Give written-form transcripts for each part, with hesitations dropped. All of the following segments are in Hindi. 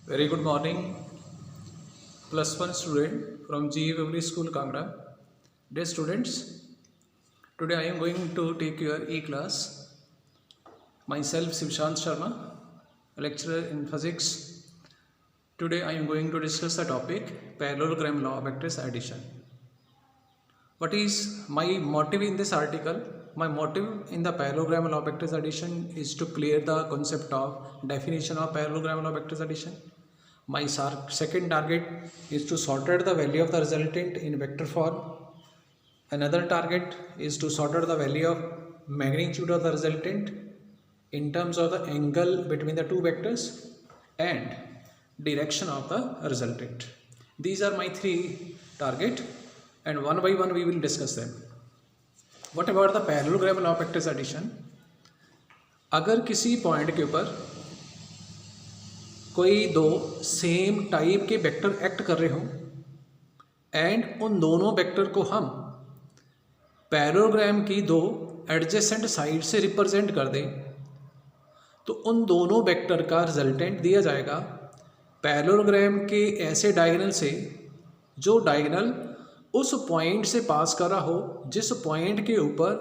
Very good morning, plus one student from GE Public School, Kangra. Dear students, today I am going to take your E-class. Myself, Shivshant Sharma, a lecturer in physics. Today I am going to discuss the topic parallelogram law of vectors addition. What is my motive in this article? My motive in the parallelogram law of vectors addition is to clear the concept of definition of parallelogram law of vectors addition. My second target is to sort out the value of the resultant in vector form. Another target is to sort out the value of magnitude of the resultant in terms of the angle between the two vectors and direction of the resultant. These are my three targets, and one by one we will discuss them. What about the parallelogram law of vectors addition? अगर किसी पॉइंट के ऊपर कोई दो सेम टाइप के वेक्टर एक्ट कर रहे हों एंड उन दोनों वेक्टर को हम पैरेललोग्राम की दो एडजेसेंट साइड से रिप्रेजेंट कर दें तो उन दोनों वेक्टर का रिजल्टेंट दिया जाएगा पैरेललोग्राम के ऐसे डायगोनल से जो डायगोनल उस पॉइंट से पास कर रहा हो जिस पॉइंट के ऊपर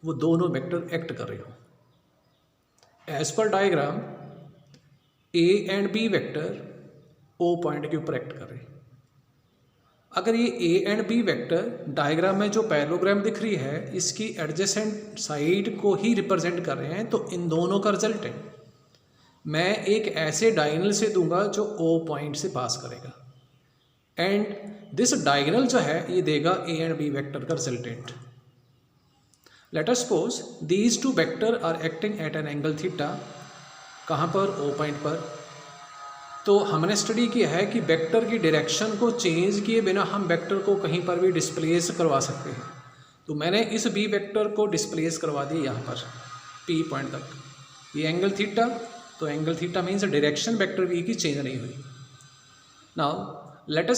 वो दोनों वेक्टर एक्ट कर रहे हो। एज पर diagram A and B vector O point के ऊपर एक्ट कर रहे हैं। अगर ये A and B vector diagram में जो पैरेललोग्राम दिख रही है इसकी एडजेसेंट साइड को ही रिप्रेजेंट कर रहे हैं तो इन दोनों का रिजल्टेंट मैं एक ऐसे डायगोनल से दूंगा जो ओ पॉइंट से पास करेगा एंड दिस डायगोनल जो है ये देगा ए एंड बी वेक्टर का resultant. Let us suppose these two vector are acting at an angle theta. कहाँ पर? ओ पॉइंट पर। तो हमने स्टडी किया है कि वेक्टर की डायरेक्शन को चेंज किए बिना हम वेक्टर को कहीं पर भी डिस्प्लेस करवा सकते हैं। तो मैंने इस बी वेक्टर को डिस्प्लेस करवा दिया यहाँ पर पी पॉइंट तक। ये एंगल थीटा, तो angle theta means direction vector V की चेंज नहीं हुई। Now let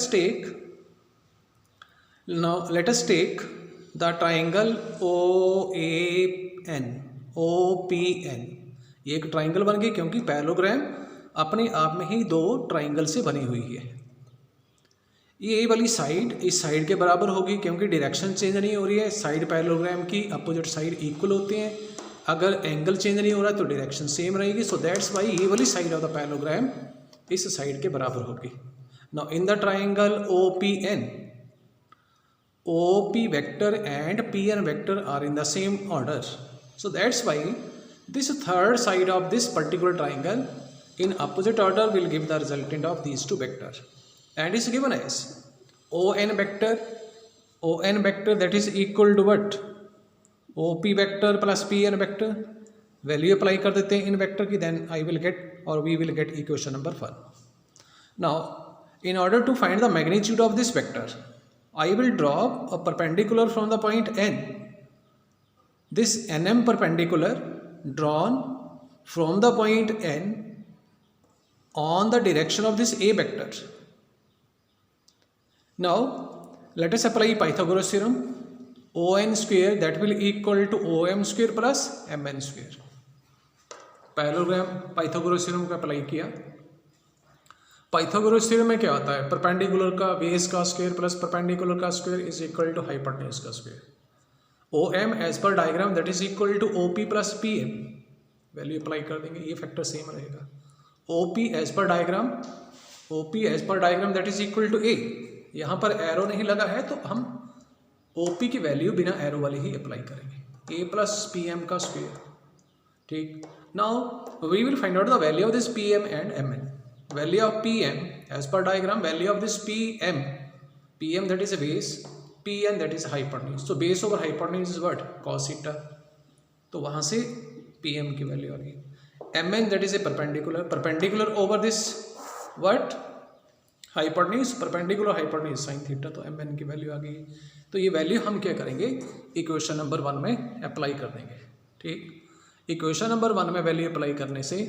us take the triangle O A N O P N. ये एक ट्राइंगल बन गई क्योंकि पैरेललोग्राम अपने आप में ही दो ट्राइंगल से बनी हुई है। ये वाली साइड इस साइड के बराबर होगी क्योंकि डायरेक्शन चेंज नहीं हो रही है। साइड पैरेललोग्राम की अपोजिट साइड इक्वल होते हैं। अगर एंगल चेंज नहीं हो रहा तो डायरेक्शन सेम रहेगी। सो दैट्स वाई ये वाली साइड ऑफ द पैरेललोग्राम इस साइड के बराबर होगी। Now in the triangle O P N, O P vector and P N vector are in the same order. So that's why this third side of this particular triangle in opposite order will give the resultant of these two vectors and is given as on vector that is equal to what? op vector plus pn vector। Value apply कर देते हैं इन वेक्टर की, then I will get or we will get equation number 1. Now in order to find the magnitude of this vector I will draw a perpendicular from the point n. This nm perpendicular drawn from the point n on the direction of this a vector. Now let us apply Pythagoras theorem. On square that will equal to om square plus mn square। Parallelogram Pythagoras theorem का अप्लाई किया। पाइथागोरस थ्योरम में क्या होता है? परपेंडिकुलर का बेस का स्क्वायर प्लस परपेंडिकुलर का square is equal to hypotenuse का स्क्वायर। ओ एम एज पर diagram that is equal to O P plus P M. Value apply कर देंगे, ये फैक्टर सेम रहेगा। ओ पी एज पर diagram that is equal to A. यहाँ पर एरो नहीं लगा है तो हम ओ पी की वैल्यू बिना एरो वाली ही अप्लाई करेंगे, ए प्लस पी एम का स्क्वायर। ठीक, now we will find out the value of this P M and M N. Value of P M as पर diagram, value of this P M that is a base, Pn that is hypotenuse। So base over hypotenuse is what? Cos theta। तो वहाँ से Pm की वैल्यू आ गई। Mn that is a perpendicular over this what? Hypotenuse, perpendicular hypotenuse sin theta। तो Mn की वैल्यू आ गई। तो ये वैल्यू हम क्या करेंगे? इक्वेशन नंबर 1 में अप्लाई कर देंगे। ठीक, इक्वेशन नंबर 1 में वैल्यू अप्लाई करने से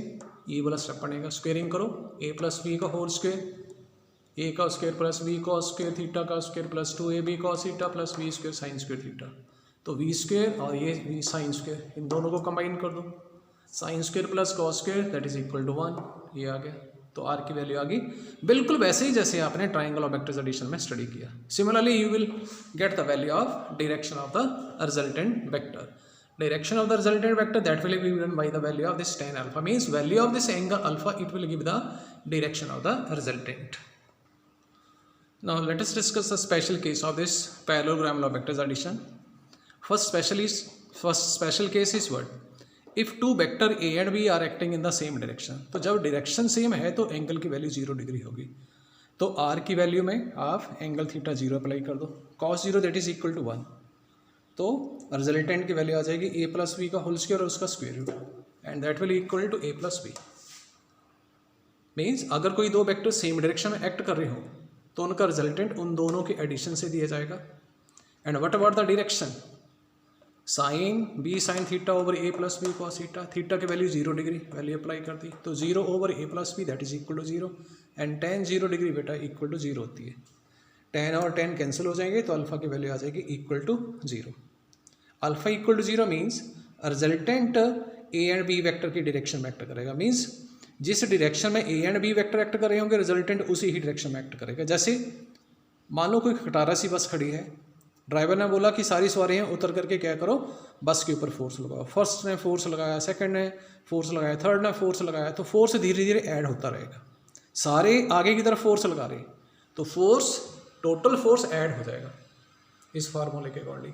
ये वाला स्टेप बनेगा। स्क्वेयरिंग करो, a प्लस बी का होल स्क्वेयर, ए का square plus B cos square theta का square plus 2ab cos theta plus B square sine square theta. तो वी स्क्वायर और ये वी साइन स्क्वायर, इन दोनों को कंबाइन कर दो। Sine square plus cos square that is equal to 1, ये आ गया। तो आर की वैल्यू आ गई बिल्कुल वैसे ही जैसे आपने ट्राइंगल ऑफ वेक्टर्स एडिशन में स्टडी किया। Similarly you will get the value of direction of the resultant vector. Direction of the resultant vector that will be given by the value of this tan alpha, means value of this angle alpha, it will give the direction of the resultant. Now let us discuss the special case of this parallelogram law vectors addition. First special case is what? If two vector a and b are acting in the same direction. तो जब direction same है तो एंगल की वैल्यू 0 डिग्री होगी। तो r की वैल्यू में आप एंगल थीटा 0 अप्लाई कर दो, cos 0 that is equal to 1, तो रिजल्टेंट की वैल्यू आ जाएगी a प्लस बी का होल स्क्वायर और उसका square root, and that will equal to a plus B. Means अगर कोई दो वेक्टर सेम डायरेक्शन में एक्ट कर रहे हो तो उनका रिजल्टेंट उन दोनों के एडिशन से दिया जाएगा। And what about the direction? Sine b sine theta over a plus B cos theta, theta की वैल्यू 0 डिग्री, वैल्यू अप्लाई कर दी तो 0 over a plus B that is equal to 0, and tan 0 degree बेटा इक्वल टू 0 होती है। tan और tan कैंसिल हो जाएंगे तो अल्फा की वैल्यू आ जाएगी equal to 0। Alpha equal to 0 means resultant A and B vector की डायरेक्शन में एक्ट करेगा। मीन्स जिस डायरेक्शन में A and B vector act कर रहे होंगे रिजल्टेंट उसी ही डायरेक्शन में एक्ट करेगा। जैसे मान लो कोई खटारा सी बस खड़ी है, ड्राइवर ने बोला कि सारी सवारियाँ उतर करके क्या करो, बस के ऊपर फोर्स लगाओ। फर्स्ट ने फोर्स लगाया, सेकंड ने फोर्स लगाया, थर्ड ने फोर्स लगाया, तो फोर्स धीरे धीरे ऐड होता रहेगा। सारे आगे की तरफ फोर्स लगा रहे तो फोर्स टोटल फोर्स ऐड हो जाएगा इस फार्मूले के अकॉर्डिंग।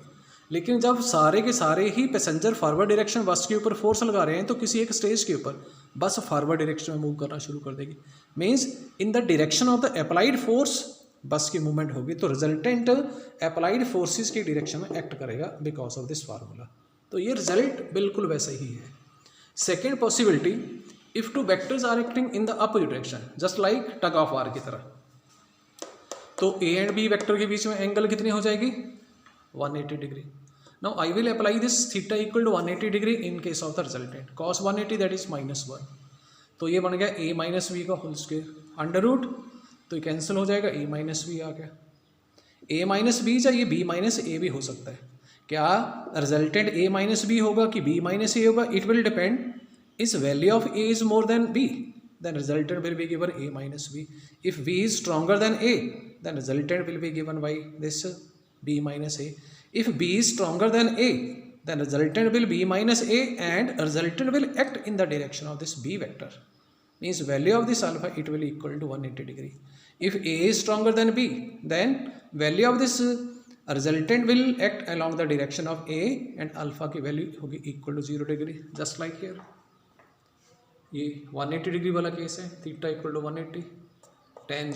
लेकिन जब सारे के सारे ही पैसेंजर फॉरवर्ड डायरेक्शन बस के ऊपर फोर्स लगा रहे हैं तो किसी एक स्टेज के ऊपर बस फॉरवर्ड डायरेक्शन में मूव करना शुरू कर देगी। Means in the direction of the applied force bus की मूवमेंट होगी, तो रिजल्टेंट अप्लाइड फोर्सेस की डायरेक्शन में एक्ट करेगा बिकॉज ऑफ दिस फार्मूला। तो ये रिजल्ट बिल्कुल वैसा ही है। Second possibility, if two vectors are acting in the opposite direction just like tug of war की तरह, तो ए एंड बी वेक्टर के बीच में एंगल कितनी हो जाएगी 180 degree. Now I will apply this theta equal to 180 degree in case of the resultant cos 180 that is -1, तो ये बन गया a माइनस बी का होल स्क्वायर अंडर रूट, तो ये कैंसिल हो जाएगा, a माइनस बी आ गया। a माइनस बी चाहिए b माइनस ए भी हो सकता है। क्या रिजल्टेंट a माइनस बी होगा कि b माइनस ए होगा? It will depend, is value of a is more than b then resultant will be given a minus b. If b is stronger than a then resultant will be given by this b minus a. If b is stronger than a then resultant will b minus a and resultant will act in the direction of this b vector. Means value of this alpha it will equal to 180 degree. If a is stronger than b then value of this resultant will act along the direction of a and alpha की value होगी equal to 0 degree just like here. ये 180 डिग्री वाला केस है, theta equal to 180, tan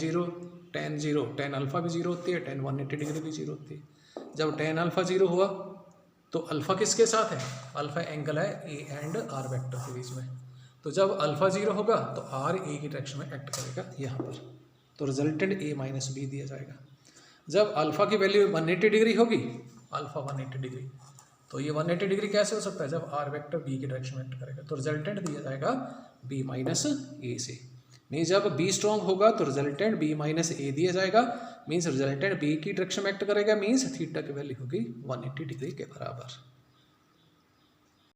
0 tan alpha भी 0 होती है, tan 180 डिग्री भी 0 होती है। जब tan अल्फा 0 हुआ तो अल्फा किसके साथ है? अल्फा एंगल है ए एंड आर वेक्टर के बीच में, तो जब अल्फा 0 होगा तो आर ए की डायरेक्शन में एक्ट करेगा यहाँ पर, तो रिजल्टेंट ए माइनस बी दिया जाएगा। जब अल्फा की वैल्यू 180 डिग्री होगी, अल्फा 180 डिग्री, तो ये 180 डिग्री कैसे हो सकता है? जब आर वेक्टर बी की डायरेक्शन में एक्ट करेगा, तो रिजल्टेंट दिया जाएगा बी माइनस ए से। मीन्स जब बी स्ट्रॉन्ग होगा तो रिजल्टेंट बी माइनस ए दिया जाएगा, मीन्स रिजल्टेंट बी की डायरेक्शन में एक्ट करेगा, मीन्स थीटा की वैल्यू होगी 180 डिग्री के बराबर।